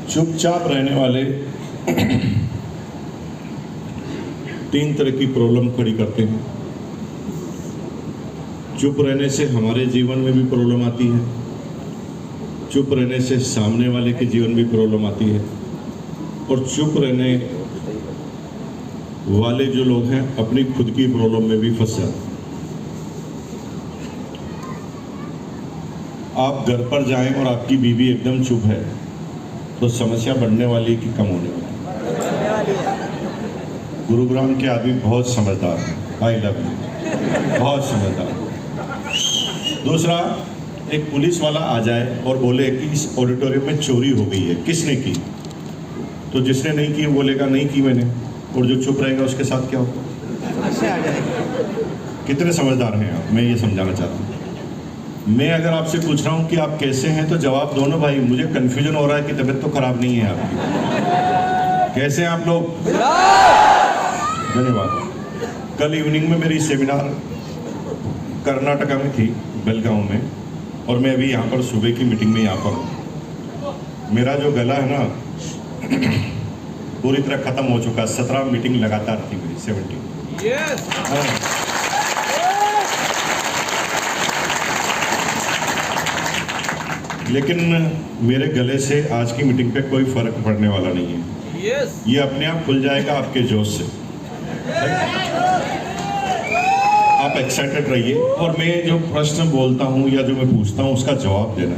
चुपचाप रहने वाले तीन तरह की प्रॉब्लम खड़ी करते हैं। चुप रहने से हमारे जीवन में भी प्रॉब्लम आती है, चुप रहने से सामने वाले के जीवन में प्रॉब्लम आती है, और चुप रहने वाले जो लोग हैं अपनी खुद की प्रॉब्लम में भी फंस जाते हैं। आप घर पर जाएं और आपकी बीवी एकदम चुप है तो समस्या बढ़ने वाली कि कम होने वाली। गुरुग्राम के आदमी बहुत समझदार हैं, आई लव यू, बहुत समझदार। दूसरा, एक पुलिस वाला आ जाए और बोले कि इस ऑडिटोरियम में चोरी हो गई है, किसने की? तो जिसने नहीं की बोलेगा नहीं की मैंने, और जो चुप रहेगा उसके साथ क्या होगा? कितने समझदार हैं आप, मैं ये समझाना चाहता हूँ। मैं अगर आपसे पूछ रहा हूँ कि आप कैसे हैं तो जवाब दो ना भाई, मुझे कन्फ्यूजन हो रहा है कि तबीयत तो खराब नहीं है आपकी। कैसे हैं आप लोग? धन्यवाद। कल इवनिंग में मेरी सेमिनार कर्नाटका में थी, बेलगांव में, और मैं अभी यहाँ पर सुबह की मीटिंग में यहाँ पर हूँ। मेरा जो गला है ना पूरी तरह खत्म हो चुका। 17 मीटिंग लगातार थी मेरी, 70। लेकिन मेरे गले से आज की मीटिंग पे कोई फर्क पड़ने वाला नहीं है। ये अपने आप खुल जाएगा आपके जोश से। आप एक्साइटेड रहिए, और मैं जो प्रश्न बोलता हूँ या जो मैं पूछता हूँ उसका जवाब देना।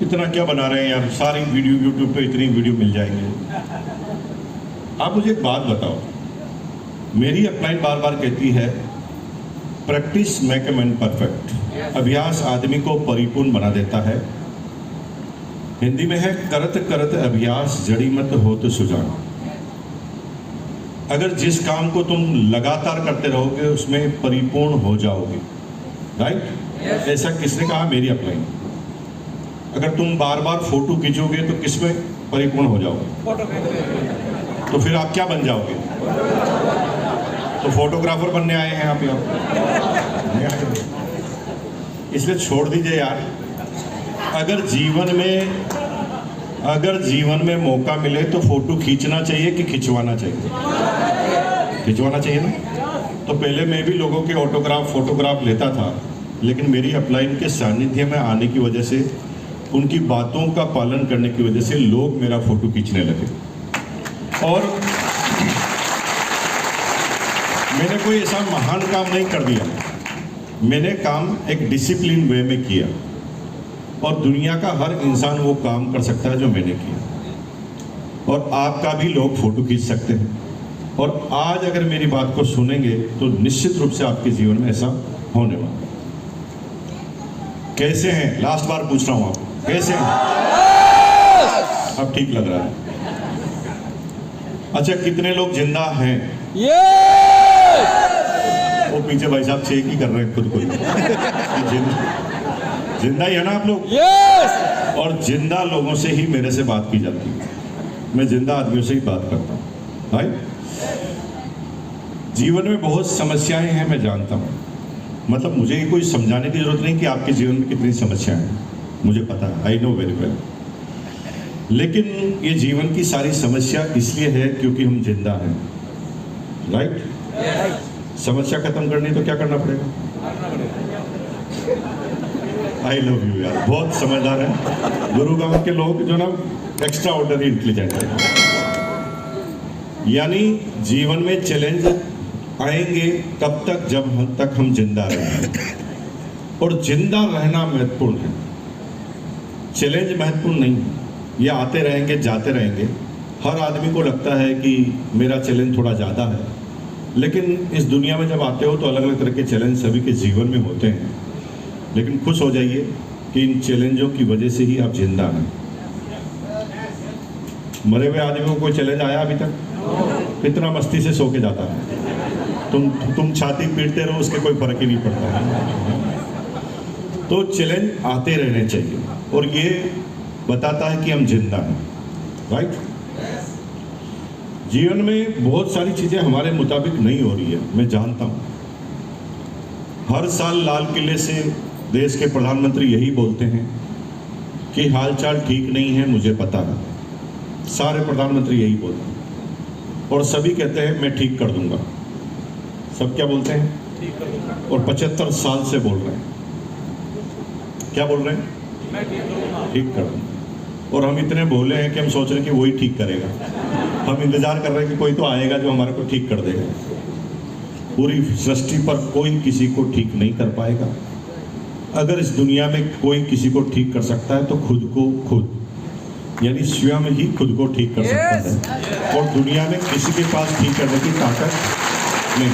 इतना क्या बना रहे हैं यार, सारी वीडियो यूट्यूब पे इतनी वीडियो मिल जाएंगे। आप मुझे एक बात बताओ, मेरी अपलाइन बार बार कहती है practice make a man perfect. अभ्यास आदमी को परिपूर्ण बना देता है। हिंदी में है करत करत अभ्यास जड़ी मत होत सुजान। अगर जिस काम को तुम लगातार करते रहोगे उसमें परिपूर्ण हो जाओगे, राइट? ऐसा किसने कहा? मेरी अपलाइन। अगर तुम बार बार फोटो खींचोगे तो किसमें परिपूर्ण हो जाओगे? तो फिर आप क्या बन जाओगे? तो फोटोग्राफर बनने आए हैं आप यहाँ? इसलिए छोड़ दीजिए यार। अगर जीवन में मौका मिले तो फोटो खींचना चाहिए कि खिंचवाना चाहिए? खिंचवाना चाहिए ना। तो पहले मैं भी लोगों के फोटोग्राफ लेता था, लेकिन मेरी अपलाइन के सानिध्य में आने की वजह से, उनकी बातों का पालन करने की वजह से लोग मेरा फोटो खींचने लगे। और मैंने कोई ऐसा महान काम नहीं कर दिया, मैंने काम एक डिसिप्लिन वे में किया, और दुनिया का हर इंसान वो काम कर सकता है जो मैंने किया, और आपका भी लोग फोटो खींच सकते हैं। और आज अगर मेरी बात को सुनेंगे तो निश्चित रूप से आपके जीवन में ऐसा होने वाला। कैसे हैं? लास्ट बार पूछ रहा हूं, आप कैसे हैं? अब ठीक लग रहा है। अच्छा, कितने लोग जिंदा हैं? वो पीछे भाई साहब चेक ही कर रहे हैं खुद को। जिंदा ही है ना आप लोग? और जिंदा लोगों से ही मेरे से बात की जाती है। मैं जिंदा आदमियों से ही बात करता हूँ भाई। जीवन में बहुत समस्याएं हैं, मैं जानता हूँ। मतलब मुझे कोई समझाने की जरूरत नहीं कि आपके जीवन में कितनी समस्याएं हैं, मुझे पता है, आई नो वेरी वेल। लेकिन ये जीवन की सारी समस्या इसलिए है क्योंकि हम जिंदा हैं, राइट? समस्या खत्म करनी तो क्या करना पड़ेगा? आई लव यू यार, बहुत समझदार है गुरुग्राम के लोग जो ना एक्स्ट्रा ऑर्डिनरी इंटेलिजेंट है। यानी जीवन में चैलेंज आएंगे तब तक जब हम जिंदा रहेंगे, और जिंदा रहना महत्वपूर्ण है। चैलेंज महत्वपूर्ण नहीं है, ये आते रहेंगे जाते रहेंगे। हर आदमी को लगता है कि मेरा चैलेंज थोड़ा ज़्यादा है, लेकिन इस दुनिया में जब आते हो तो अलग अलग तरह के चैलेंज सभी के जीवन में होते हैं। लेकिन खुश हो जाइए कि इन चैलेंजों की वजह से ही आप जिंदा हैं। मरे हुए आदमी को कोई चैलेंज आया अभी तक? कितना मस्ती से सो के जाता है। तुम छाती पीटते रहो, उसके कोई फर्क ही नहीं पड़ता है। तो चैलेंज आते रहने चाहिए, और ये बताता है कि हम जिंदा हैं, राइट? जीवन में बहुत सारी चीजें हमारे मुताबिक नहीं हो रही है, मैं जानता हूं। हर साल लाल किले से देश के प्रधानमंत्री यही बोलते हैं कि हालचाल ठीक नहीं है, मुझे पता है। सारे प्रधानमंत्री यही बोलते हैं और सभी कहते हैं मैं ठीक कर दूंगा। सब क्या बोलते हैं? ठीक कर दूंगा। और 75 साल से बोल रहे हैं, क्या बोल रहे हैं? मैं ठीक कर दूंगा। और हम इतने भोले हैं कि हम सोच रहे हैं कि वही ठीक करेगा। हम इंतजार कर रहे हैं कि कोई तो आएगा जो हमारे को ठीक कर देगा। पूरी सृष्टि पर कोई किसी को ठीक नहीं कर पाएगा। अगर इस दुनिया में कोई किसी को ठीक कर सकता है तो खुद को खुद, यानी स्वयं ही खुद को ठीक कर सकता है। और दुनिया में किसी के पास ठीक करने की ताकत नहीं।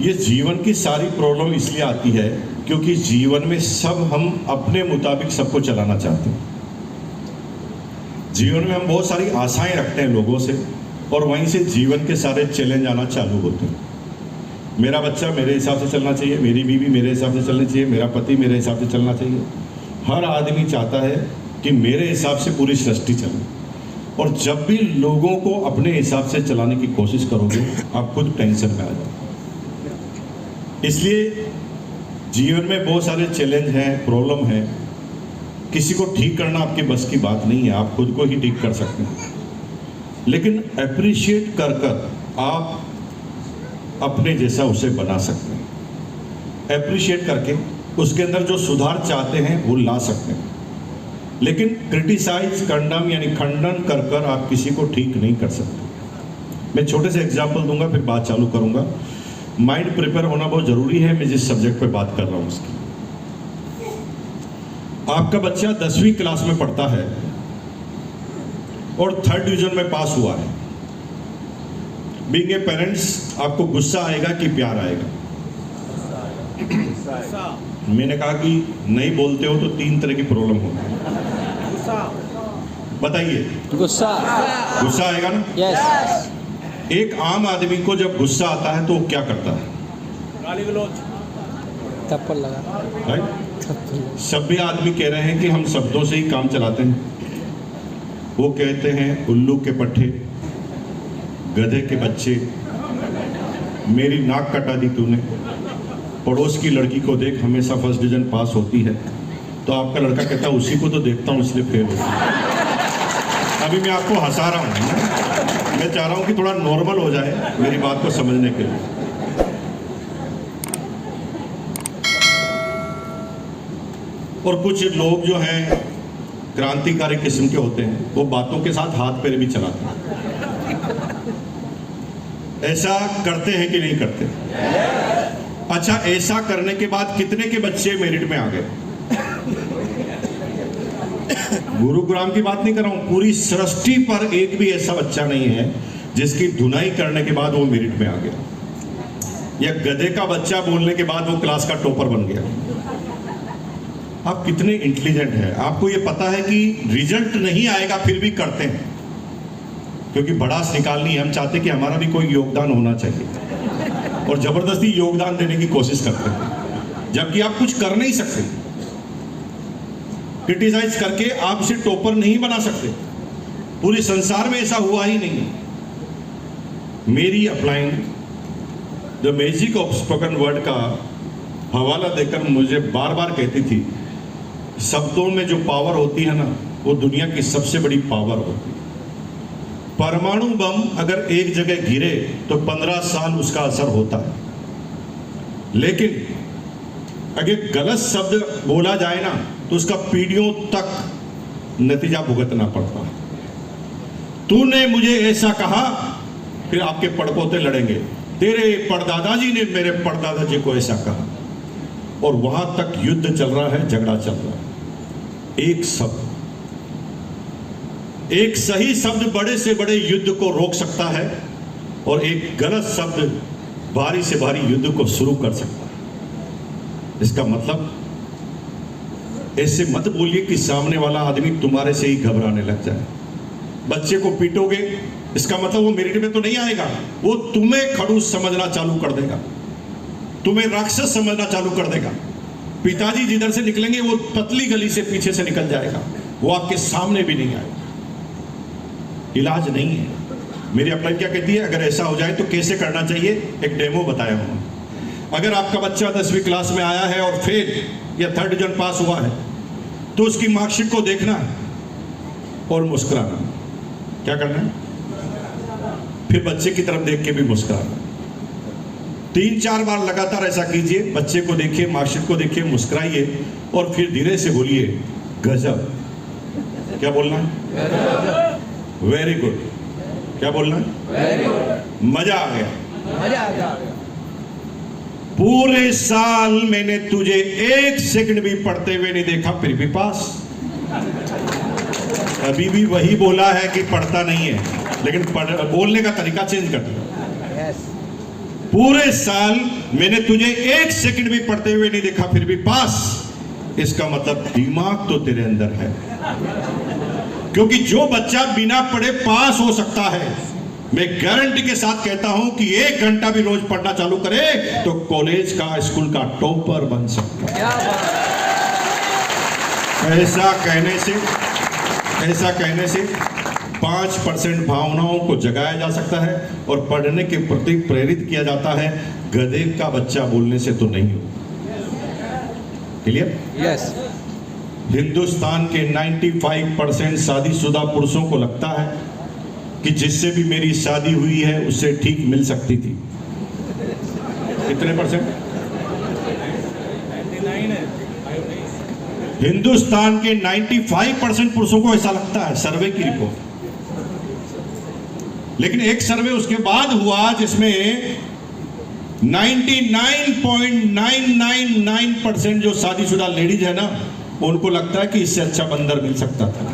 ये जीवन की सारी प्रॉब्लम इसलिए आती है क्योंकि जीवन में सब हम अपने मुताबिक सबको चलाना चाहते हैं। जीवन में हम बहुत सारी आशाएं रखते हैं लोगों से और वहीं से जीवन के सारे चैलेंज आना चालू होते हैं। मेरा बच्चा मेरे हिसाब से चलना चाहिए, मेरी बीवी मेरे हिसाब से चलनी चाहिए, मेरा पति मेरे हिसाब से चलना चाहिए। हर आदमी चाहता है कि मेरे हिसाब से पूरी सृष्टि चले। और जब भी लोगों को अपने हिसाब से चलाने की कोशिश करोगे आप खुद टेंशन में आ जाओगे। इसलिए जीवन में बहुत सारे चैलेंज हैं, प्रॉब्लम है। किसी को ठीक करना आपके बस की बात नहीं है, आप खुद को ही ठीक कर सकते हैं। लेकिन अप्रिशिएट कर कर आप अपने जैसा उसे बना सकते हैं। अप्रिशिएट करके उसके अंदर जो सुधार चाहते हैं वो ला सकते हैं। लेकिन क्रिटिसाइज, कंडम यानी खंडन कर कर आप किसी को ठीक नहीं कर सकते। मैं छोटे से एग्जाम्पल दूंगा फिर बात चालू करूंगा। माइंड प्रिपेयर होना बहुत जरूरी है। मैं जिस सब्जेक्ट पे बात कर रहा हूं उसकी, आपका बच्चा 10वीं क्लास में पढ़ता है और 3rd डिवीजन में पास हुआ है। बीइंग ए पेरेंट्स आपको गुस्सा आएगा कि प्यार आएगा? मैंने कहा कि नहीं बोलते हो तो 3 तरह की प्रॉब्लम होगी। बताइए। गुस्सा। गुस्सा आएगा ना? यस। एक आम आदमी को जब गुस्सा आता है तो वो क्या करता है? गाली गलौज, थप्पड़ लगा। राइट? सभ्य आदमी कह रहे हैं कि हम शब्दों से ही काम चलाते हैं। वो कहते हैं उल्लू के पट्टे, गधे के बच्चे, मेरी नाक कटा दी तूने, पड़ोस की लड़की को देख हमेशा 1st डिवीजन पास होती है। तो आपका लड़का कहता है उसी को तो देखता हूँ इसलिए फेल होता है। अभी मैं आपको हंसा रहा हूँ, मैं चाह रहा हूँ कि थोड़ा नॉर्मल हो जाए मेरी बात को समझने के लिए। और कुछ लोग जो हैं क्रांतिकारी किस्म के होते हैं, वो बातों के साथ हाथ पैर भी चलाते हैं। ऐसा करते हैं कि नहीं करते? अच्छा, ऐसा करने के बाद कितने के बच्चे मेरिट में आ गए? गुरुग्राम की बात नहीं कर रहा हूं, पूरी सृष्टि पर एक भी ऐसा बच्चा नहीं है जिसकी धुनाई करने के बाद वो मेरिट में आ गया, या गधे का बच्चा बोलने के बाद वो क्लास का टॉपर बन गया। आप कितने इंटेलिजेंट हैं। आपको ये पता है कि रिजल्ट नहीं आएगा फिर भी करते हैं क्योंकि भड़ास निकालनी है। हम चाहते कि हमारा भी कोई योगदान होना चाहिए और जबरदस्ती योगदान देने की कोशिश करते हैं, जबकि आप कुछ कर नहीं सकते। क्रिटिसाइज करके आप इसे टॉपर नहीं बना सकते। पूरे संसार में ऐसा हुआ ही नहीं। मेरी upline the magic of spoken word का हवाला देकर मुझे बार बार कहती थी, शब्दों में जो पावर होती है ना, वो दुनिया की सबसे बड़ी पावर होती है। परमाणु बम अगर एक जगह गिरे तो 15 साल उसका असर होता है, लेकिन अगर गलत शब्द बोला जाए ना तो उसका पीढ़ियों तक नतीजा भुगतना पड़ता है। तूने मुझे ऐसा कहा, फिर आपके पड़पोते लड़ेंगे, तेरे परदादाजी ने मेरे परदादाजी को ऐसा कहा, और वहां तक युद्ध चल रहा है, झगड़ा चल रहा है। एक शब्द, एक सही शब्द बड़े से बड़े युद्ध को रोक सकता है और एक गलत शब्द भारी से भारी युद्ध को शुरू कर सकता है। इसका मतलब ऐसे मत बोलिए कि सामने वाला आदमी तुम्हारे से ही घबराने लग जाए। बच्चे को पीटोगे, इसका मतलब वो मेरिट में तो नहीं आएगा, वो तुम्हें खड़ूस समझना चालू कर देगा, तुम्हें राक्षस समझना चालू कर देगा। पिताजी जिधर से निकलेंगे वो पतली गली से पीछे से निकल जाएगा, वो आपके सामने भी नहीं आएगा। इलाज नहीं है। मेरी अपलाइन क्या कहती है, अगर ऐसा हो जाए तो कैसे करना चाहिए, एक डेमो बताया उन्होंने। अगर आपका बच्चा 10वीं क्लास में आया है और फेल या 3rd डिवीजन पास हुआ है तो उसकी मार्कशीट को देखना है और मुस्कुराना। क्या करना है? फिर बच्चे की तरफ देख के भी मुस्कुराना। 3-4 बार लगातार ऐसा कीजिए। बच्चे को देखिए, मार्कशीट को देखिए, मुस्कुराइए और फिर धीरे से बोलिए गजब। क्या बोलना है? Very good. क्या बोलना है? Very good. मजा आ गया। मजा आ गया। पूरे साल मैंने तुझे 1 सेकंड भी पढ़ते हुए नहीं देखा, फिर भी पास। अभी भी वही बोला है कि पढ़ता नहीं है, लेकिन बोलने का तरीका चेंज कर दिया। पूरे साल मैंने तुझे 1 सेकंड भी पढ़ते हुए नहीं देखा, फिर भी पास। इसका मतलब दिमाग तो तेरे अंदर है, क्योंकि जो बच्चा बिना पढ़े पास हो सकता है, मैं गारंटी के साथ कहता हूं कि 1 घंटा भी रोज पढ़ना चालू करे तो कॉलेज का, स्कूल का टॉपर बन सकता है। ऐसा कहने से 5% भावनाओं को जगाया जा सकता है और पढ़ने के प्रति प्रेरित किया जाता है। गधे का बच्चा बोलने से तो नहीं हो। क्लियर? यस। हिंदुस्तान के 95% शादीशुदा पुरुषों को लगता है कि जिससे भी मेरी शादी हुई है उससे ठीक मिल सकती थी। कितने परसेंट? 99 है। हिंदुस्तान के 95% पुरुषों को ऐसा लगता है, सर्वे की रिपोर्ट। लेकिन एक सर्वे उसके बाद हुआ जिसमें 99.999% जो शादीशुदा लेडीज है ना, उनको लगता है कि इससे अच्छा बंदर मिल सकता था।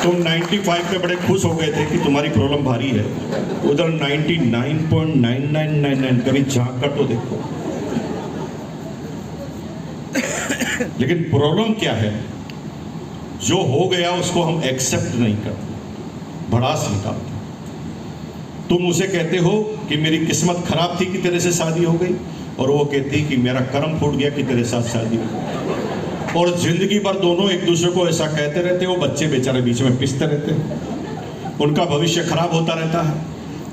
तुम 95 पे बड़े खुश हो गए थे कि तुम्हारी प्रॉब्लम भारी है, उधर 99.9999 कभी झांक कर तो देखो। लेकिन प्रॉब्लम क्या है? जो हो गया उसको हम एक्सेप्ट नहीं करते, भड़ास निकालते। तुम उसे कहते हो कि मेरी किस्मत खराब थी कि तेरे से शादी हो गई, और वो कहती कि मेरा कर्म फूट गया कि तेरे साथ शादी हो गई। और जिंदगी भर दोनों एक दूसरे को ऐसा कहते रहते हो। बच्चे बेचारे बीच में पिसते रहते हैं, उनका भविष्य खराब होता रहता है।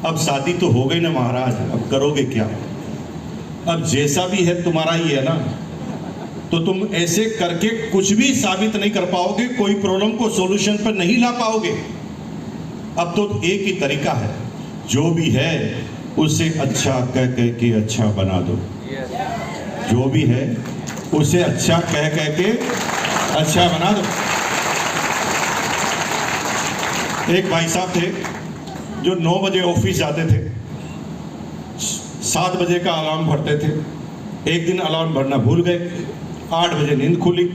अब शादी तो हो गई ना महाराज, अब करोगे क्या? अब जैसा भी है तुम्हारा ही है ना, तो तुम ऐसे करके कुछ भी साबित नहीं कर पाओगे, कोई प्रॉब्लम को सॉल्यूशन पर नहीं ला पाओगे। अब तो एक ही तरीका है, जो भी है उसे अच्छा कह कह के अच्छा बना दो। जो भी है उसे अच्छा कह कह के अच्छा बना दो। एक भाई साहब थे जो 9 बजे ऑफिस जाते थे, 7 बजे का अलार्म भरते थे। एक दिन अलार्म भरना भूल गए, 8 बजे नींद खुली।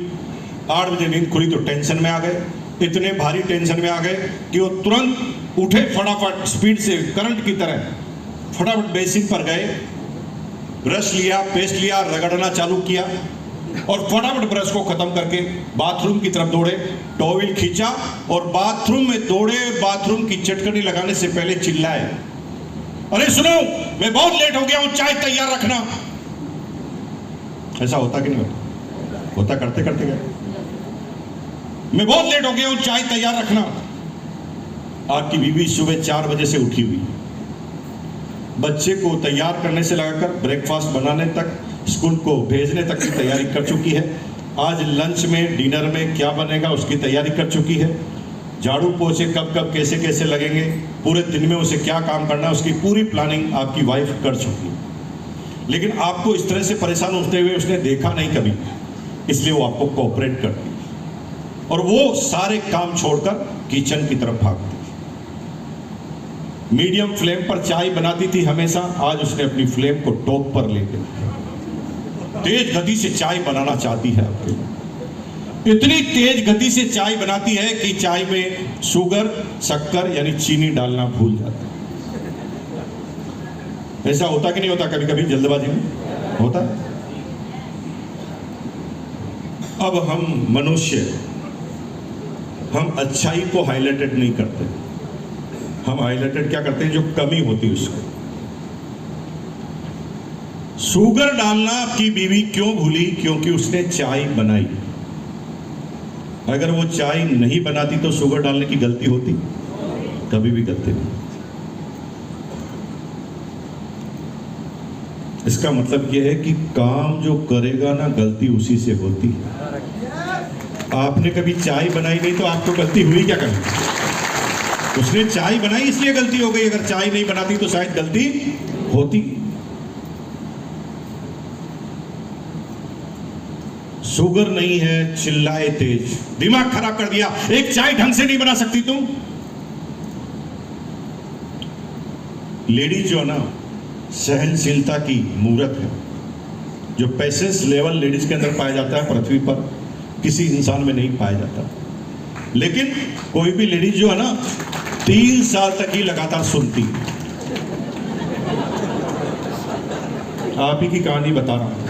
8 बजे नींद खुली तो टेंशन में आ गए, इतने भारी टेंशन में आ गए कि वो तुरंत उठे, फटाफट स्पीड से करंट की तरह फटाफट बेसिन पर गए, ब्रश लिया, पेस्ट लिया, रगड़ना चालू किया और फटाफट ब्रश को खत्म करके बाथरूम की तरफ दौड़े, टॉवल खींचा और बाथरूम में दौड़े। बाथरूम की चटकनी लगाने से पहले चिल्लाए, अरे सुनो, मैं बहुत लेट हो गया हूं, चाय तैयार रखना। ऐसा होता कि नहीं होता? होता। करते करते गए, मैं बहुत लेट हो गया हूं, चाय तैयार रखना। आपकी बीवी सुबह 4 बजे से उठी हुई, बच्चे को तैयार करने से लगाकर ब्रेकफास्ट बनाने तक, स्कूल को भेजने तक की तैयारी कर चुकी है। आज लंच में, डिनर में क्या बनेगा उसकी तैयारी कर चुकी है। झाड़ू पोछे कब कब कैसे कैसे लगेंगे, पूरे दिन में उसे क्या काम करना है, उसकी पूरी प्लानिंग आपकी वाइफ कर चुकी है। लेकिन आपको इस तरह से परेशान होते हुए उसने देखा नहीं कभी, इसलिए वो आपको कोऑपरेट करती है और वो सारे काम छोड़कर किचन की तरफ भागती। मीडियम फ्लेम पर चाय बनाती थी हमेशा, आज उसने अपनी फ्लेम को टॉप पर ले गई। तेज गति से चाय बनाना चाहती है आपके लिए, इतनी तेज गति से चाय बनाती है कि चाय में शुगर, शक्कर यानी चीनी डालना भूल जाता है। ऐसा होता कि नहीं होता? कभी कभी जल्दबाजी में होता है। अब हम मनुष्य, हम अच्छाई को हाईलाइटेड नहीं करते, हम हाईलाइटेड क्या करते हैं? जो कमी होती है उसको। शुगर डालना आपकी बीवी क्यों भूली? क्योंकि उसने चाय बनाई। अगर वो चाय नहीं बनाती तो शुगर डालने की गलती होती? कभी भी गलती नहीं। इसका मतलब यह है कि काम जो करेगा ना, गलती उसी से होती है। आपने कभी चाय बनाई नहीं तो आपको गलती हुई क्या कभी? उसने चाय बनाई इसलिए गलती हो गई, अगर चाय नहीं बनाती तो शायद गलती होती। शुगर नहीं है, चिल्लाए तेज, दिमाग खराब कर दिया, एक चाय ढंग से नहीं बना सकती तुम। लेडीज जो ना सहनशीलता की मूर्त है। जो पेशेंस लेवल लेडीज के अंदर पाया जाता है पृथ्वी पर किसी इंसान में नहीं पाया जाता। लेकिन कोई भी लेडीज जो है ना 3 साल तक ही लगातार सुनती। आप ही की कहानी बता रहा हूं।